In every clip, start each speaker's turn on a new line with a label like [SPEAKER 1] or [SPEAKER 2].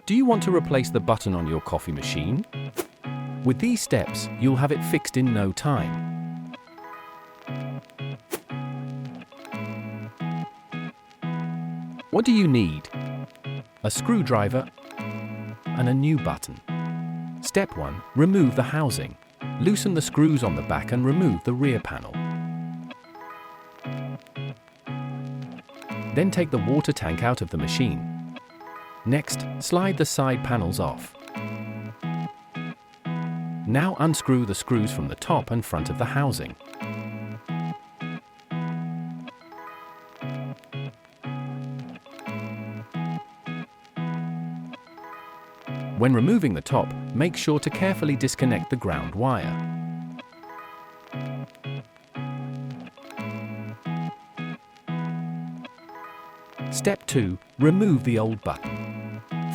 [SPEAKER 1] Do you want to replace the button on your coffee machine? With these steps, you'll have it fixed in no time. What do you need? A screwdriver and a new button. Step 1. Remove the housing. Loosen the screws on the back and remove the rear panel. Then take the water tank out of the machine. Next, slide the side panels off. Now unscrew the screws from the top and front of the housing. When removing the top, make sure to carefully disconnect the ground wire. Step 2. Remove the old button.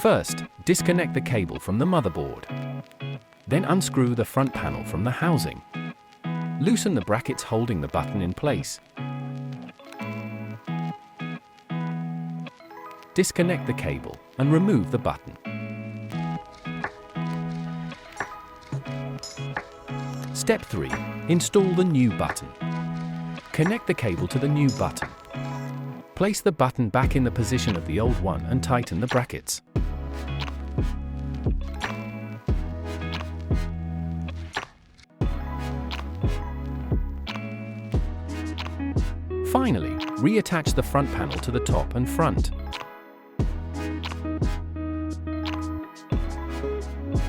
[SPEAKER 1] First, disconnect the cable from the motherboard. Then unscrew the front panel from the housing. Loosen the brackets holding the button in place. Disconnect the cable and remove the button. Step 3. Install the new button. Connect the cable to the new button. Place the button back in the position of the old one and tighten the brackets. Finally, reattach the front panel to the top and front.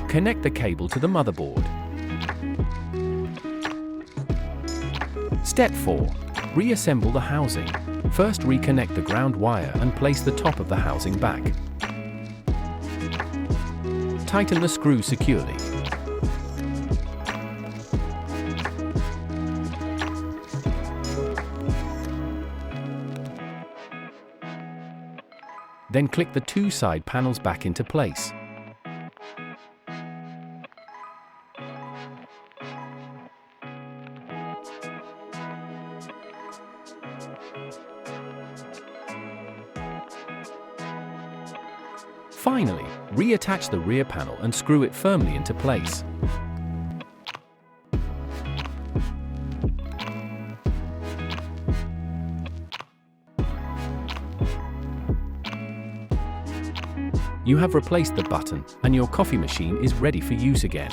[SPEAKER 1] Connect the cable to the motherboard. Step 4. Reassemble the housing. First, reconnect the ground wire and place the top of the housing back. Tighten the screw securely. Then click the two side panels back into place. Finally, reattach the rear panel and screw it firmly into place. You have replaced the button, and your coffee machine is ready for use again.